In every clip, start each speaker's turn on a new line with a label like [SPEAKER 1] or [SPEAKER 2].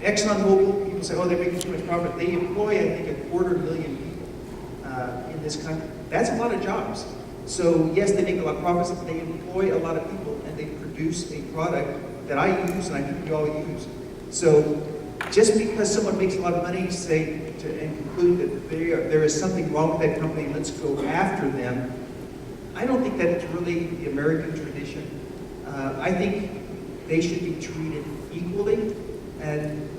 [SPEAKER 1] ExxonMobil, people say, oh, they're making too much profit. They employ, I think, 250,000 people in this country. That's a lot of jobs. So yes, they make a lot of profits, but they employ a lot of people, and they produce a product that I use and I think you all use. So just because someone makes a lot of money, and conclude that there is something wrong with that company, let's go after them, I don't think that's really the American tradition. I think they should be treated equally, and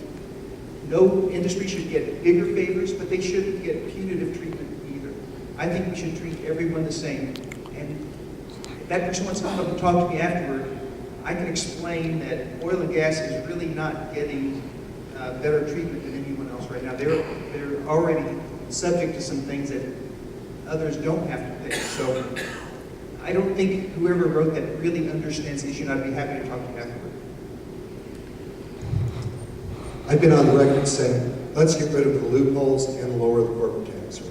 [SPEAKER 1] no industry should get bigger favors, but they shouldn't get punitive treatment either. I think we should treat everyone the same. And if that person wants to come up and talk to me afterward, I can explain that oil and gas is really not getting better treatment than anyone else right now. They're already subject to some things that others don't have to pay. So I don't think whoever wrote that really understands the issue, and I'd be happy to talk to you afterward.
[SPEAKER 2] I've been on the record saying, let's get rid of the loopholes and lower the corporate tax rate.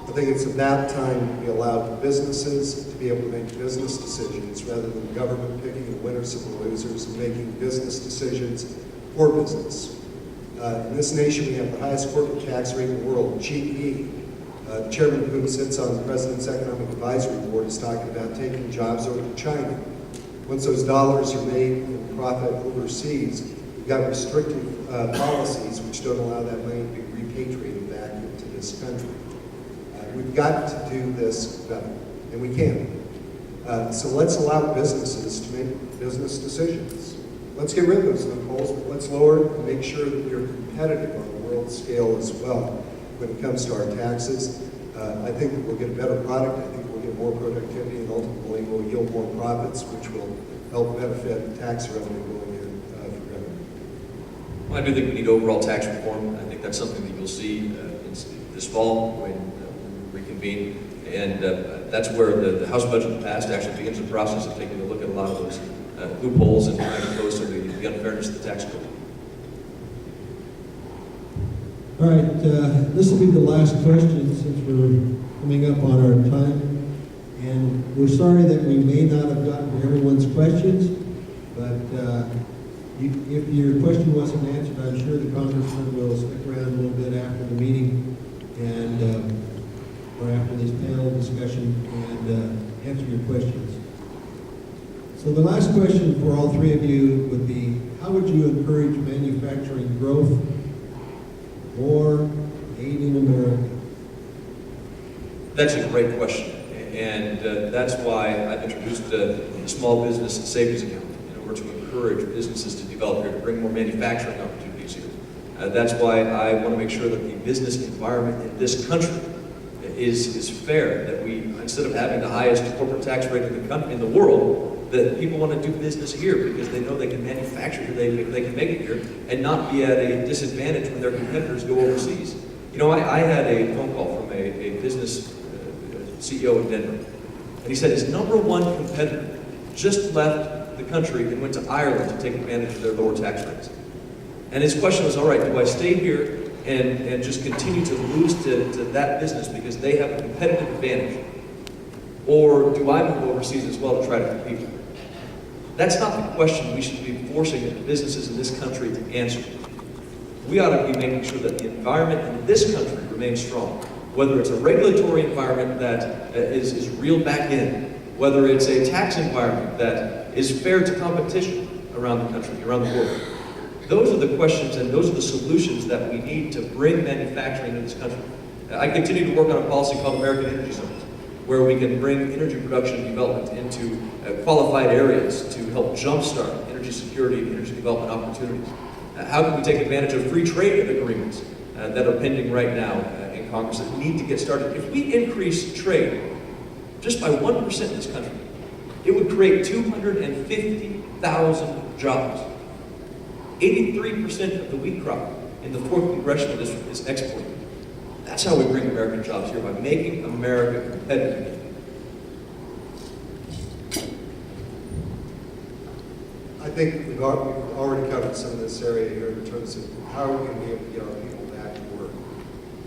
[SPEAKER 2] I think it's about time we allow businesses to be able to make business decisions rather than government picking the winners and the losers and making business decisions for business. In this nation, we have the highest corporate tax rate in the world. GE, the chairman of whom sits on the President's Economic Advisory Board, is talking about taking jobs over to China. Once those dollars are made in profit overseas, we've got restrictive policies which don't allow that money to be repatriated back into this country. We've got to do this better, and we can. So let's allow businesses to make business decisions. Let's get rid of those loopholes, but let's lower and make sure that we're competitive on the world scale as well when it comes to our taxes. I think that we'll get a better product. I think we'll get more productivity, and ultimately we'll yield more profits, which will help benefit tax revenue going in for revenue.
[SPEAKER 3] Well, I do think we need overall tax reform. I think that's something that you'll see this fall when we reconvene. And that's where the House budget passed actually begins the process of taking a look at a lot of those loopholes and trying to close some of the unfairness of the tax code.
[SPEAKER 4] All right, this will be the last question since we're coming up on our time. And we're sorry that we may not have gotten to everyone's questions, but if your question wasn't answered, I'm sure the congressman will stick around a little bit after the meeting and or after this panel discussion and answer your questions. So the last question for all three of you would be, how would you encourage manufacturing growth or aid in America?
[SPEAKER 3] That's a great question, and that's why I've introduced the Small Business Savings Account in order to encourage businesses to develop here, to bring more manufacturing opportunities here. That's why I want to make sure that the business environment in this country is fair, that we, instead of having the highest corporate tax rate in the world, that people want to do business here because they know they can manufacture here, they can make it here, and not be at a disadvantage when their competitors go overseas. You know, I had a phone call from a business CEO in Denver, and he said his #1 competitor just left the country and went to Ireland to take advantage of their lower tax rates. And his question was, all right, do I stay here and just continue to lose to that business because they have a competitive advantage? Or do I move overseas as well to try to compete? That's not the question we should be forcing the businesses in this country to answer. We ought to be making sure that the environment in this country remains strong. Whether it's a regulatory environment that is reeled back in, whether it's a tax environment that is fair to competition around the country, around the world. Those are the questions and those are the solutions that we need to bring manufacturing into this country. I continue to work on a policy called American Energy Zones, where we can bring energy production and development into qualified areas to help jumpstart energy security and energy development opportunities. How can we take advantage of free trade agreements that are pending right now in Congress that need to get started? If we increase trade just by 1% in this country, it would create 250,000 jobs. 83% of the wheat crop in the 4th Congressional District is exported. That's how we bring American jobs here, by making America competitive.
[SPEAKER 2] I think we've already covered some of this area here in terms of how are we going to be able to get our people back to work.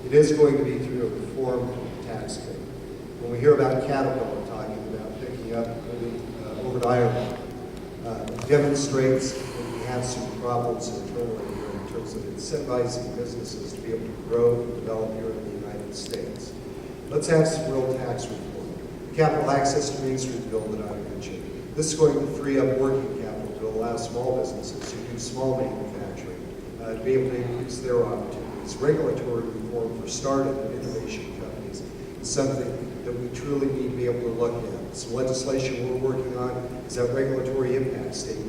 [SPEAKER 2] It is going to be through a reform of the tax code. When we hear about Caterpillar talking about picking up moving over to Ireland, it demonstrates that we had some problems internally here in terms of incentivizing businesses to be able to grow and develop here in the United States. Let's have some real tax reform. The Capital Access to Main Street bill that I mentioned. This is going to free up working capital to allow small businesses who do small manufacturing to be able to increase their opportunities. Regulatory reform for startup and innovation companies is something that we truly need to be able to look at. Some legislation we're working on is that regulatory impact statement.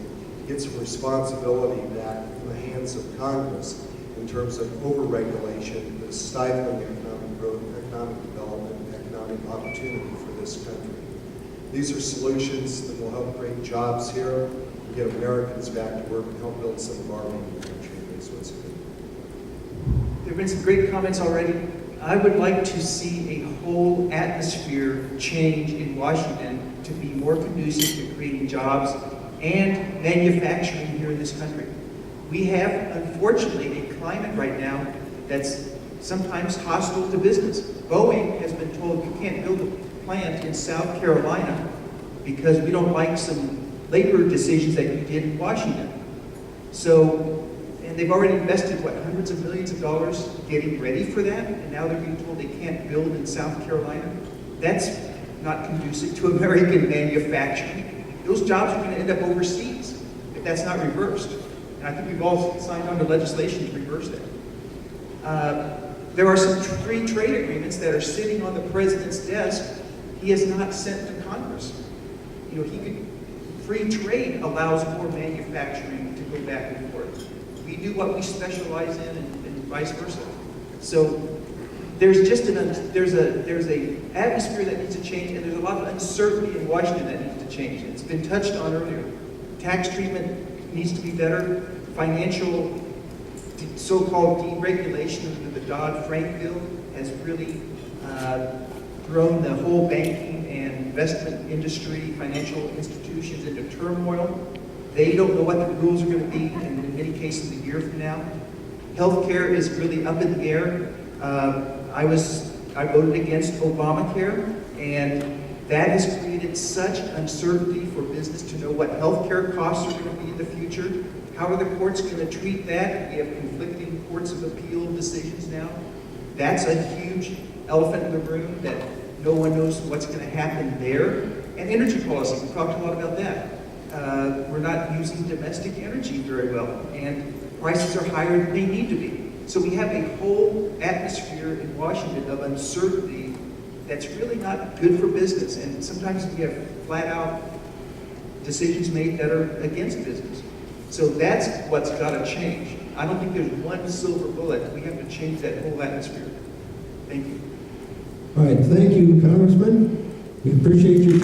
[SPEAKER 2] Get some responsibility back in the hands of Congress in terms of over-regulation that is stifling economic growth, economic development, and economic opportunity for this country. These are solutions that will help create jobs here, and get Americans back to work and help build some of our manufacturing base once again.
[SPEAKER 1] There have been some great comments already. I would like to see a whole atmosphere change in Washington to be more conducive to creating jobs and manufacturing here in this country. We have, unfortunately, a climate right now that's sometimes hostile to business. Boeing has been told you can't build a plant in South Carolina because we don't like some labor decisions that you did in Washington. So, and they've already invested, what, hundreds of millions of dollars getting ready for that, and now they're being told they can't build in South Carolina. That's not conducive to American manufacturing. Those jobs are going to end up overseas if that's not reversed. And I think we've all signed on to legislation to reverse that. There are some free trade agreements that are sitting on the president's desk he has not sent to Congress. You know, free trade allows more manufacturing to go back and forth. We do what we specialize in and vice versa. So there's just there's a atmosphere that needs to change, and there's a lot of uncertainty in Washington that needs to change. It's been touched on earlier. Tax treatment needs to be better. Financial so-called deregulation under the Dodd-Frank bill has really thrown the whole banking and investment industry, financial institutions into turmoil. They don't know what the rules are going to be, and in many cases a year from now. Healthcare is really up in the air. I voted against Obamacare, and that has created such uncertainty for business to know what healthcare costs are going to be in the future. How are the courts going to treat that? We have conflicting courts of appeal decisions now. That's a huge elephant in the room that no one knows what's going to happen there. And energy policy, we talked a lot about that. We're not using domestic energy very well, and prices are higher than they need to be. So we have a whole atmosphere in Washington of uncertainty that's really not good for business, and sometimes we have flat-out decisions made that are against business. So that's what's got to change. I don't think there's one silver bullet. We have to change that whole atmosphere. Thank you.
[SPEAKER 4] All right, thank you, Congressman. We appreciate your